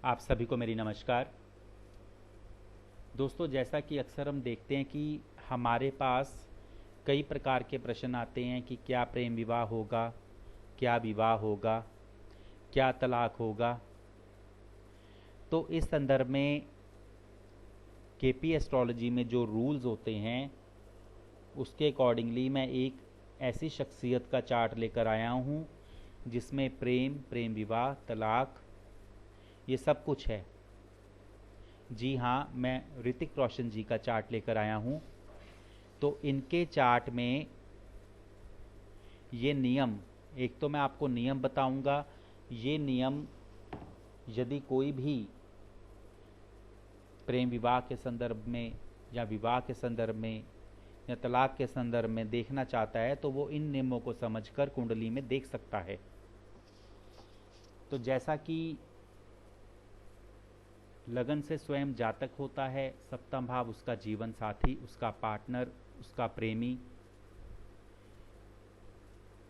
आप सभी को मेरी नमस्कार। दोस्तों, जैसा कि अक्सर हम देखते हैं कि हमारे पास कई प्रकार के प्रश्न आते हैं कि क्या प्रेम विवाह होगा, क्या विवाह होगा, क्या तलाक होगा। तो इस संदर्भ में केपी एस्ट्रोलॉजी में जो रूल्स होते हैं उसके अकॉर्डिंगली मैं एक ऐसी शख्सियत का चार्ट लेकर आया हूँ जिसमें प्रेम विवाह, तलाक, ये सब कुछ है। जी हाँ, मैं ऋतिक रोशन जी का चार्ट लेकर आया हूँ। तो इनके चार्ट में ये नियम, एक तो मैं आपको नियम बताऊंगा। ये नियम यदि कोई भी प्रेम विवाह के संदर्भ में या विवाह के संदर्भ में या तलाक के संदर्भ में देखना चाहता है तो वो इन नियमों को समझकर कुंडली में देख सकता है। तो जैसा कि लगन से स्वयं जातक होता है, सप्तम भाव उसका जीवन साथी, उसका पार्टनर, उसका प्रेमी।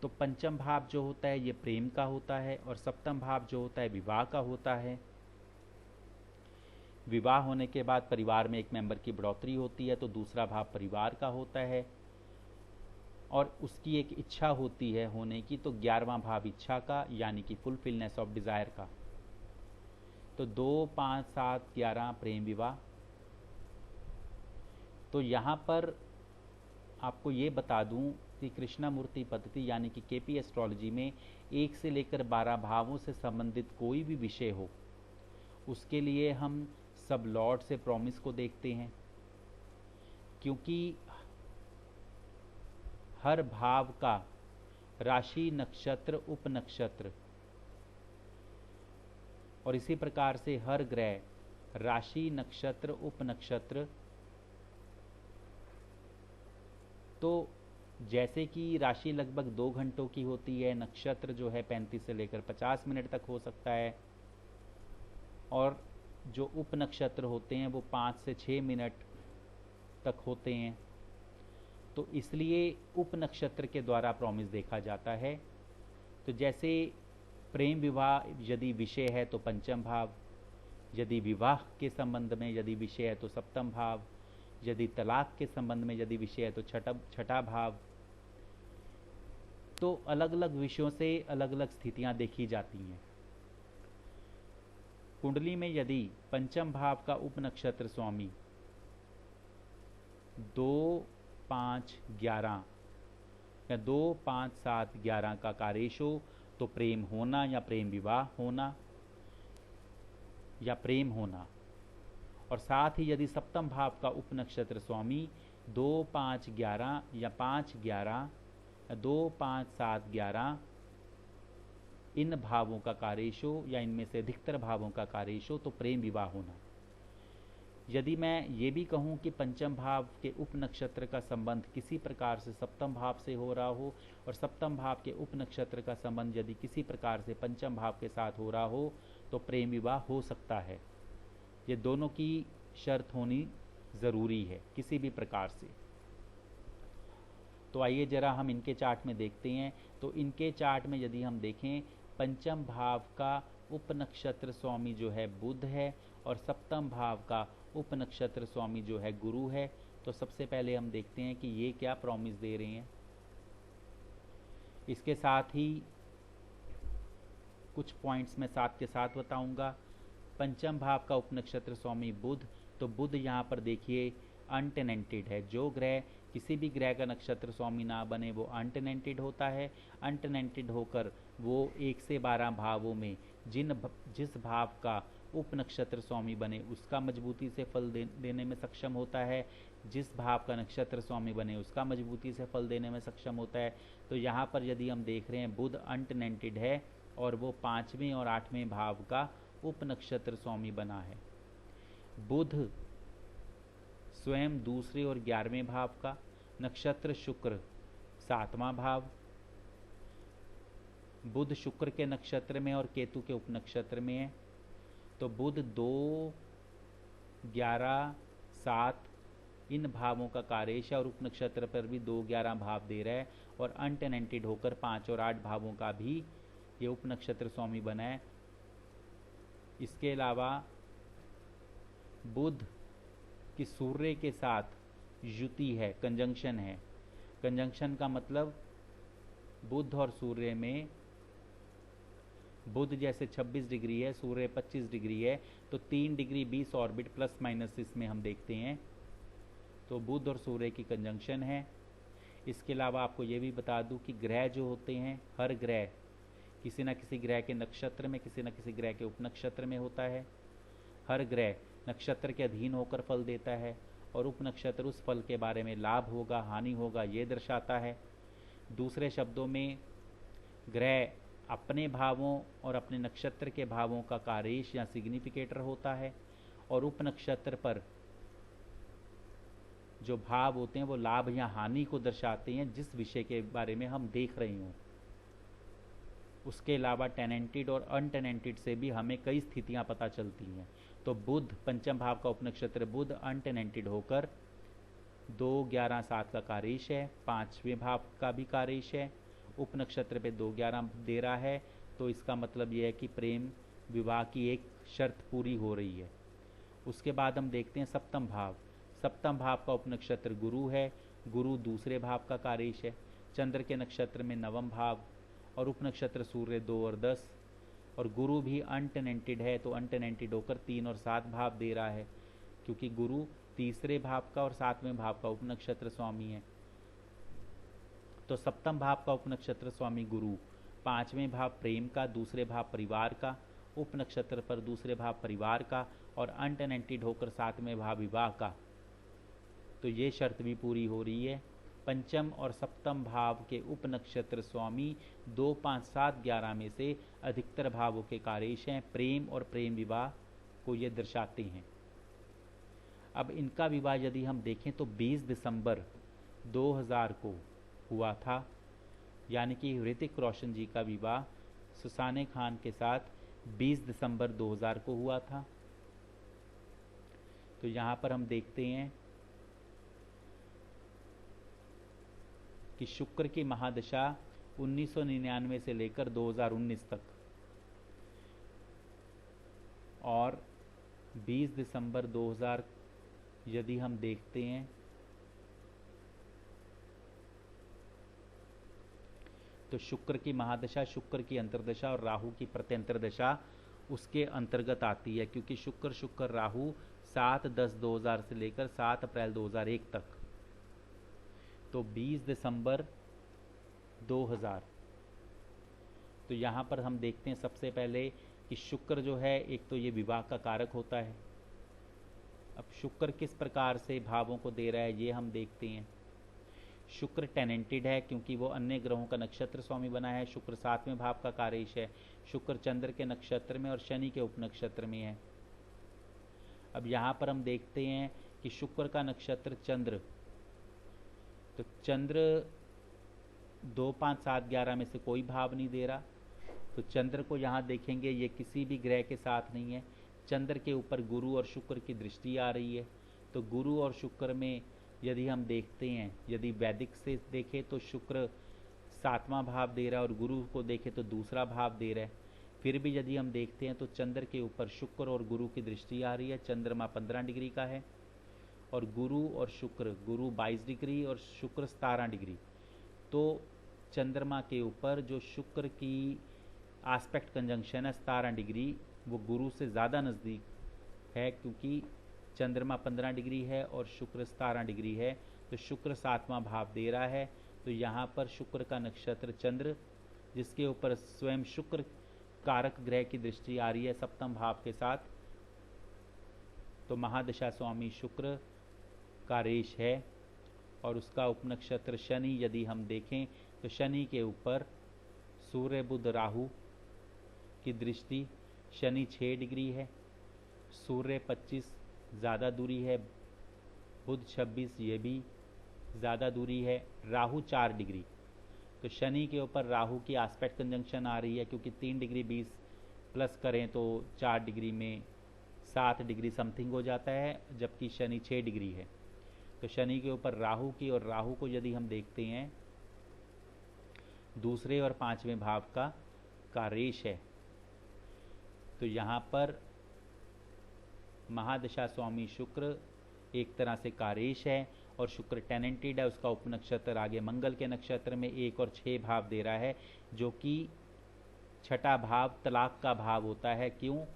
तो पंचम भाव जो होता है ये प्रेम का होता है और सप्तम भाव जो होता है विवाह का होता है। विवाह होने के बाद परिवार में एक मेंबर की बढ़ोतरी होती है तो दूसरा भाव परिवार का होता है और उसकी एक इच्छा होती है होने की, तो 11वां भाव इच्छा का यानी कि फुलफिलनेस ऑफ डिजायर का। तो 2, 5, 7, 11 प्रेम विवाह। तो यहाँ पर आपको ये बता दूं कि कृष्णामूर्ति पद्धति यानी कि केपी एस्ट्रोलॉजी में 1 से लेकर 12 भावों से संबंधित कोई भी विषय हो उसके लिए हम सब लॉर्ड से प्रॉमिस को देखते हैं, क्योंकि हर भाव का राशि, नक्षत्र, उपनक्षत्र और इसी प्रकार से हर ग्रह, राशि, नक्षत्र, उपनक्षत्र। तो जैसे कि राशि लगभग 2 घंटों की होती है, नक्षत्र जो है 35 से लेकर 50 मिनट तक हो सकता है और जो उपनक्षत्र होते हैं वो 5 से 6 मिनट तक होते हैं। तो इसलिए उपनक्षत्र के द्वारा प्रॉमिस देखा जाता है। तो जैसे प्रेम विवाह यदि विषय है तो पंचम भाव, यदि विवाह के संबंध में यदि विषय है तो सप्तम भाव, यदि तलाक के संबंध में यदि विषय है तो छठा भाव। तो अलग अलग विषयों से अलग अलग स्थितियां देखी जाती हैं। कुंडली में यदि पंचम भाव का उपनक्षत्र स्वामी 2, 5, 11 या 2, 5, 7, 11 का कार्येश हो तो प्रेम होना या प्रेम विवाह होना या प्रेम होना। और साथ ही यदि सप्तम भाव का उपनक्षत्र स्वामी 2, 5, 11 या 5, 11 या 2, 5, 7, 11 इन भावों का कार्येश हो या इनमें से अधिकतर भावों का कार्येश हो तो प्रेम विवाह होना। यदि मैं ये भी कहूँ कि पंचम भाव के उपनक्षत्र का संबंध किसी प्रकार से सप्तम भाव से हो रहा हो और सप्तम भाव के उपनक्षत्र का संबंध यदि किसी प्रकार से पंचम भाव के साथ हो रहा हो तो प्रेम विवाह हो सकता है। ये दोनों की शर्त होनी ज़रूरी है किसी भी प्रकार से। तो आइए जरा हम इनके चार्ट में देखते हैं। तो इनके चार्ट में यदि हम देखें, पंचम भाव का उपनक्षत्र स्वामी जो है बुध है और सप्तम भाव का उपनक्षत्र स्वामी जो है गुरु है। तो सबसे पहले हम देखते हैं कि ये क्या प्रॉमिस दे रहे हैं। इसके साथ ही कुछ पॉइंट्स मैं साथ के साथ बताऊंगा। पंचम भाव का उपनक्षत्र स्वामी बुध, तो बुध यहाँ पर देखिए अनटेनेंटेड है। जो ग्रह किसी भी ग्रह का नक्षत्र स्वामी ना बने वो अनटेनेंटेड होता है। अनटेनेंटेड होकर वो 1 से 12 भावों में जिस भाव का उपनक्षत्र स्वामी बने उसका मजबूती से फल देने में सक्षम होता है। जिस भाव का नक्षत्र स्वामी बने उसका मजबूती से फल देने में सक्षम होता है। तो यहाँ पर यदि हम देख रहे हैं बुध अनटेनेंटेड है और वो 5वें और 8वें भाव का उपनक्षत्र स्वामी बना है। बुध स्वयं दूसरे और 11वें भाव का, नक्षत्र शुक्र 7वां भाव, बुध शुक्र के नक्षत्र में और केतु के उपनक्षत्र में है। तो बुध 2, 11, 7 इन भावों का कार्येश है और उपनक्षत्र पर भी 2, 11 भाव दे रहा है और अनटेनेंटेड होकर 5 और 8 भावों का भी ये उपनक्षत्र स्वामी बना है। इसके अलावा बुध की सूर्य के साथ युति है, कंजंक्शन है। कंजंक्शन का मतलब बुध और सूर्य में, बुध जैसे 26 डिग्री है, सूर्य 25 डिग्री है, तो 3 डिग्री 20 ऑर्बिट प्लस माइनस इसमें हम देखते हैं, तो बुध और सूर्य की कंजंक्शन है। इसके अलावा आपको ये भी बता दूं कि ग्रह जो होते हैं, हर ग्रह किसी न किसी ग्रह के नक्षत्र में, किसी न किसी ग्रह के उपनक्षत्र में होता है। हर ग्रह नक्षत्र के अधीन होकर फल देता है और उपनक्षत्र उस फल के बारे में लाभ होगा हानि होगा ये दर्शाता है। दूसरे शब्दों में ग्रह अपने भावों और अपने नक्षत्र के भावों का कारेश या सिग्निफिकेटर होता है और उपनक्षत्र पर जो भाव होते हैं वो लाभ या हानि को दर्शाते हैं जिस विषय के बारे में हम देख रहे हों। उसके अलावा टेनेंटेड और अनटेनेंटेड से भी हमें कई स्थितियां पता चलती हैं। तो बुध, पंचम भाव का उपनक्षत्र बुध अनटेनेंटेड होकर 2, 11, 7 का कारेश है, 5वें भाव का भी कारेश है, उपनक्षत्र पे 2, 11 दे रहा है, तो इसका मतलब यह है कि प्रेम विवाह की एक शर्त पूरी हो रही है। उसके बाद हम देखते हैं सप्तम भाव। सप्तम भाव का उपनक्षत्र गुरु है, गुरु दूसरे भाव का कारेश है, चंद्र के नक्षत्र में 9वां भाव और उपनक्षत्र सूर्य 2 और 10, और गुरु भी अनटेनेंटेड है, तो अनटेनेंटेड होकर 3 और 7 भाव दे रहा है, क्योंकि गुरु तीसरे भाव का और 7वें भाव का उपनक्षत्र स्वामी है। तो सप्तम भाव का उपनक्षत्र स्वामी गुरु, 5वें भाव प्रेम का, दूसरे भाव परिवार का, उपनक्षत्र पर दूसरे भाव परिवार का और अनटेनेंटेड होकर 7वें भाव विवाह का, तो ये शर्त भी पूरी हो रही है। पंचम और सप्तम भाव के उपनक्षत्र स्वामी 2, 5, 7, 11 में से अधिकतर भावों के कारेश हैं, प्रेम और प्रेम विवाह को ये दर्शाते हैं। अब इनका विवाह यदि हम देखें तो 20 दिसंबर 2000 को हुआ था, यानी कि ऋतिक रोशन जी का विवाह सुसाने खान के साथ 20 दिसंबर 2000 को हुआ था। तो यहाँ पर हम देखते हैं कि शुक्र की महादशा 1999 से लेकर 2019 तक और 20 दिसंबर 2000 यदि हम देखते हैं तो शुक्र की महादशा, शुक्र की अंतर्दशा और राहु की प्रत्यंतर दशा उसके अंतर्गत आती है, क्योंकि शुक्र राहु 7/10/2000 से लेकर 7 अप्रैल 2001 तक, तो 20 दिसंबर 2000। तो यहाँ पर हम देखते हैं सबसे पहले कि शुक्र जो है एक तो ये विवाह का कारक होता है। अब शुक्र किस प्रकार से भावों को दे रहा है ये हम देखते हैं। शुक्र टेनेंटेड है क्योंकि वो अन्य ग्रहों का नक्षत्र स्वामी बना है। शुक्र 7वें भाव का कारेश है। शुक्र चंद्र के नक्षत्र में और शनि के उपनक्षत्र में है। अब यहाँ पर हम देखते हैं कि शुक्र का नक्षत्र चंद्र, तो चंद्र 2, 5, 7, 11 में से कोई भाव नहीं दे रहा, तो चंद्र को यहाँ देखेंगे ये किसी भी ग्रह के साथ नहीं है। चंद्र के ऊपर गुरु और शुक्र की दृष्टि आ रही है, तो गुरु और शुक्र में यदि हम देखते हैं, यदि वैदिक से देखें तो शुक्र 7वां भाव दे रहा है और गुरु को देखें तो दूसरा भाव दे रहा है। फिर भी यदि हम देखते हैं तो चंद्र के ऊपर शुक्र और गुरु की दृष्टि आ रही है। चंद्रमा 15 डिग्री का है और गुरु और शुक्र, गुरु 22 डिग्री और शुक्र 17 डिग्री। तो चंद्रमा के ऊपर जो शुक्र की आस्पेक्ट कंजंक्शन है 17 डिग्री, वो गुरु से ज़्यादा नज़दीक है, क्योंकि चंद्रमा 15 डिग्री है और शुक्र 17 डिग्री है। तो शुक्र 7वां भाव दे रहा है। तो यहाँ पर शुक्र का नक्षत्र चंद्र, जिसके ऊपर स्वयं शुक्र कारक ग्रह की दृष्टि आ रही है 7वें भाव के साथ, तो महादशा स्वामी शुक्र का रेश है। और उसका उपनक्षत्र शनि यदि हम देखें तो शनि के ऊपर सूर्य बुध राहु की दृष्टि, शनि 6 डिग्री है, सूर्य 25 ज़्यादा दूरी है, बुध 26 ये भी ज़्यादा दूरी है, राहु 4 डिग्री। तो शनि के ऊपर राहु की आस्पेक्ट कंजंक्शन आ रही है, क्योंकि 3 डिग्री 20 प्लस करें तो 4 डिग्री में 7 डिग्री समथिंग हो जाता है, जबकि शनि 6 डिग्री है। तो शनि के ऊपर राहु की, और राहु को यदि हम देखते हैं दूसरे और 5वें भाव का रेश है। तो यहाँ पर महादशा स्वामी शुक्र एक तरह से कारेश है और शुक्र टेनेंटेड है, उसका उपनक्षत्र आगे मंगल के नक्षत्र में 1 और 6 भाव दे रहा है, जो कि छठा भाव तलाक का भाव होता है। क्यों?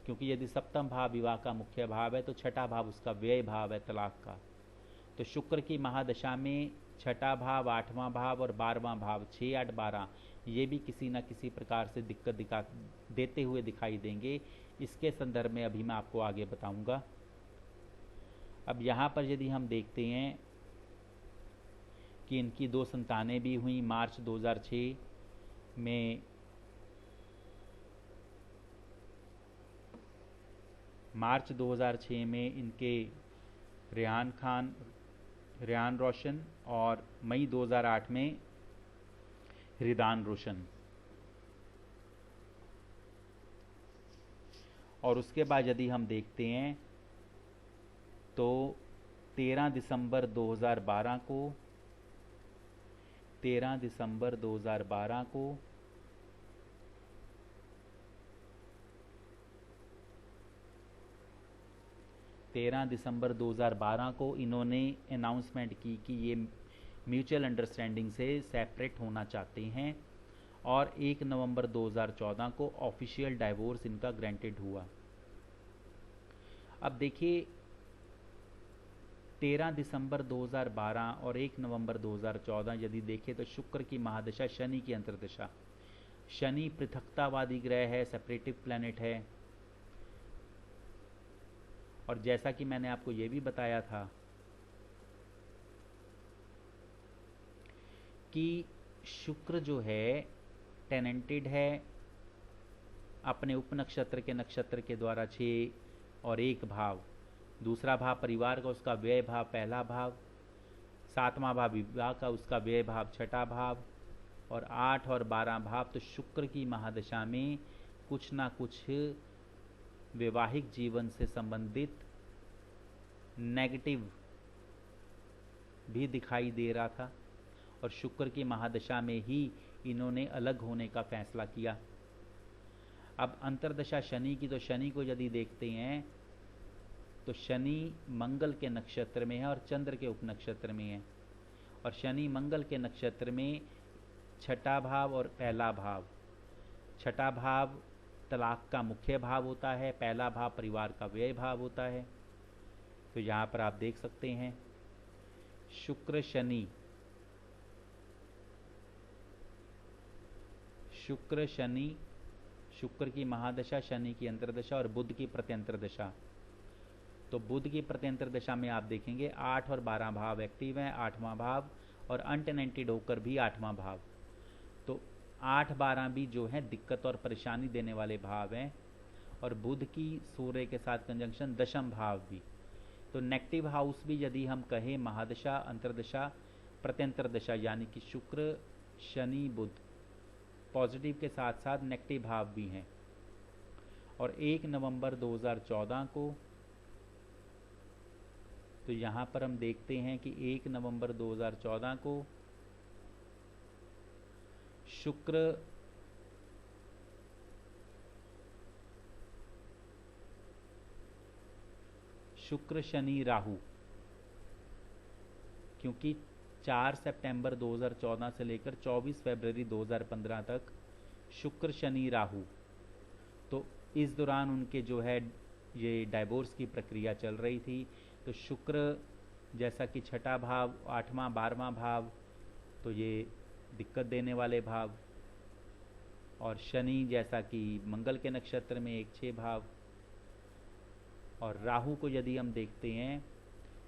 क्योंकि यदि सप्तम भाव विवाह का मुख्य भाव है तो छठा भाव उसका व्यय भाव है तलाक का। तो शुक्र की महादशा में छठा भाव, 8वां भाव और 12वां भाव 6, 8, 12 ये भी किसी न किसी प्रकार से दिक्कत देते हुए दिखाई देंगे। इसके संदर्भ में अभी मैं आपको आगे बताऊंगा। अब यहाँ पर यदि हम देखते हैं कि इनकी 2 संतानें भी हुई मार्च 2006 में। मार्च 2006 में इनके रेहान रोशन और मई 2008 में हृदान रोशन। और उसके बाद यदि हम देखते हैं तो 13 दिसंबर 2012 को 13 दिसंबर 2012 को इन्होंने अनाउंसमेंट की कि ये म्यूचुअल अंडरस्टैंडिंग से सेपरेट होना चाहते हैं और 1 नवंबर 2014 को ऑफिशियल डाइवोर्स इनका ग्रांटेड हुआ। अब देखिए 13 दिसंबर 2012 और 1 नवंबर 2014 यदि देखें तो शुक्र की महादशा शनि की अंतर्दशा। शनि पृथकतावादी ग्रह है, सेपरेटिव प्लैनेट है। और जैसा कि मैंने आपको यह भी बताया था कि शुक्र जो है टेनेंटेड है अपने उपनक्षत्र के नक्षत्र के द्वारा 6 और 1 भाव, दूसरा भाव परिवार का उसका व्यय भाव पहला भाव, 7वां भाव विवाह का उसका व्यय भाव छठा भाव और 8 और 12 भाव। तो शुक्र की महादशा में कुछ ना कुछ वैवाहिक जीवन से संबंधित नेगेटिव भी दिखाई दे रहा था और शुक्र की महादशा में ही इन्होंने अलग होने का फैसला किया। अब अंतर्दशा शनि की, तो शनि को यदि देखते हैं तो शनि मंगल के नक्षत्र में है और चंद्र के उपनक्षत्र में है। और शनि मंगल के नक्षत्र में छठा भाव और पहला भाव, छठा भाव तलाक का मुख्य भाव होता है, पहला भाव परिवार का व्यय भाव होता है। तो यहाँ पर आप देख सकते हैं शुक्र शनि, शुक्र की महादशा, शनि की अंतर्दशा और बुध की प्रत्यंतर दशा। तो बुध की प्रत्यंतर दशा में आप देखेंगे 8 और 12 भाव एक्टिव हैं, 8वां भाव और अनटेनेंटेड होकर भी 8वां भाव। तो 8, 12 भी जो है दिक्कत और परेशानी देने वाले भाव हैं। और बुध की सूर्य के साथ कंजंक्शन दशम भाव भी। तो नेगेटिव हाउस भी यदि हम कहें महादशा, अंतर्दशा, प्रत्यंतर दशा यानी कि शुक्र शनि बुध पॉजिटिव के साथ साथ नेगेटिव भाव भी हैं। और 1 नवंबर 2014 को, तो यहाँ पर हम देखते हैं कि 1 नवंबर 2014 को शुक्र शनि राहु, क्योंकि 4 सितंबर 2014 से लेकर 24 फरवरी 2015 तक शुक्र शनि राहु, तो इस दौरान उनके जो है ये डाइवोर्स की प्रक्रिया चल रही थी। तो शुक्र जैसा कि छठा भाव, 8वां 12वां भाव, तो ये दिक्कत देने वाले भाव। और शनि जैसा कि मंगल के नक्षत्र में 1, 6 भाव। और राहु को यदि हम देखते हैं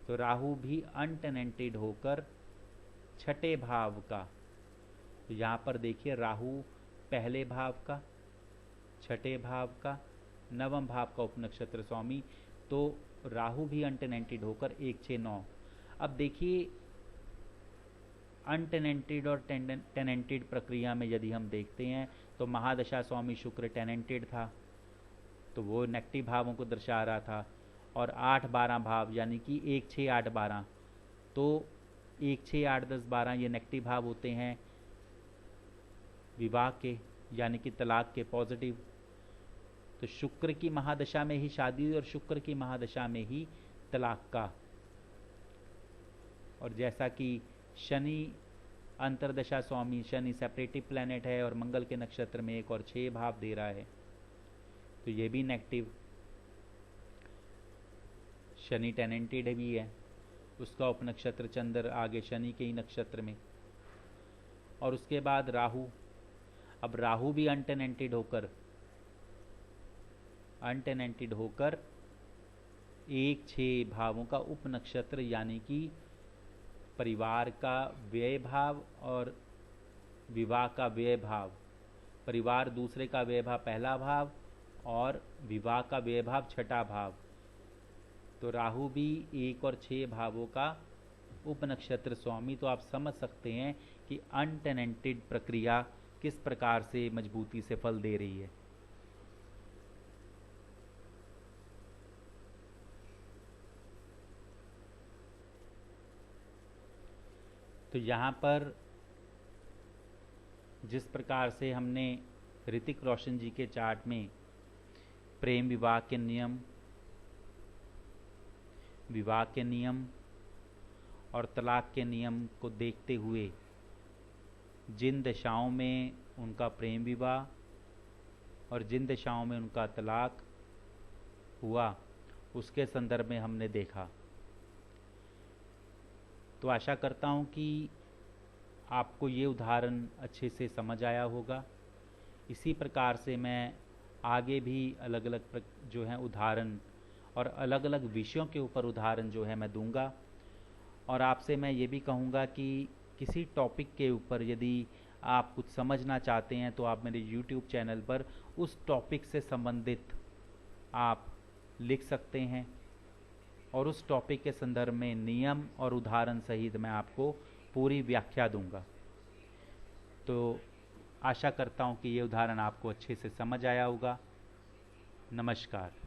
तो राहु भी अनटेनेंटेड होकर छठे भाव का, तो यहाँ पर देखिए राहु पहले भाव का, छठे भाव का, 9वें भाव का उपनक्षत्र स्वामी। तो राहु भी अनटेनेंटेड होकर 1, 6, 9। अब देखिए अनटेनेंटेड और टेनेंटेड प्रक्रिया में यदि हम देखते हैं तो महादशा स्वामी शुक्र टेनेंटेड था, तो वो नेगेटिव भावों को दर्शा रहा था। और 8, 12 भाव यानी कि 1, 6, 8, 12, तो 1, 6, 8, 10, 12 ये नेगेटिव भाव होते हैं विवाह के, यानी कि तलाक के, पॉजिटिव। तो शुक्र की महादशा में ही शादी हुई और शुक्र की महादशा में ही तलाक का। और जैसा कि शनि अंतरदशा स्वामी, शनि सेपरेटिव प्लैनेट है और मंगल के नक्षत्र में 1 और 6 भाव दे रहा है, तो ये भी नेगेटिव। शनि टेनेंटेड भी है, उसका उपनक्षत्र चंद्र आगे शनि के ही नक्षत्र में। और उसके बाद राहु, अब राहु भी अनटेनेंटेड होकर 1-6 भावों का उपनक्षत्र, यानी कि परिवार का व्यय भाव और विवाह का व्यय भाव, परिवार दूसरे का व्यय भाव पहला भाव और विवाह का व्यय भाव छठा भाव। तो राहु भी 1 और 6 भावों का उपनक्षत्र स्वामी। तो आप समझ सकते हैं कि अनटेनेंटेड प्रक्रिया किस प्रकार से मजबूती से फल दे रही है। तो यहाँ पर जिस प्रकार से हमने ऋतिक रोशन जी के चार्ट में प्रेम विवाह के नियम, विवाह के नियम और तलाक के नियम को देखते हुए जिन दशाओं में उनका प्रेम विवाह और जिन दशाओं में उनका तलाक हुआ, उसके संदर्भ में हमने देखा। तो आशा करता हूँ कि आपको ये उदाहरण अच्छे से समझ आया होगा। इसी प्रकार से मैं आगे भी अलग अलग जो है उदाहरण और अलग अलग विषयों के ऊपर उदाहरण जो है मैं दूंगा। और आपसे मैं ये भी कहूँगा कि किसी टॉपिक के ऊपर यदि आप कुछ समझना चाहते हैं तो आप मेरे YouTube चैनल पर उस टॉपिक से संबंधित आप लिख सकते हैं और उस टॉपिक के संदर्भ में नियम और उदाहरण सहित मैं आपको पूरी व्याख्या दूंगा। तो आशा करता हूँ कि ये उदाहरण आपको अच्छे से समझ आया होगा। नमस्कार।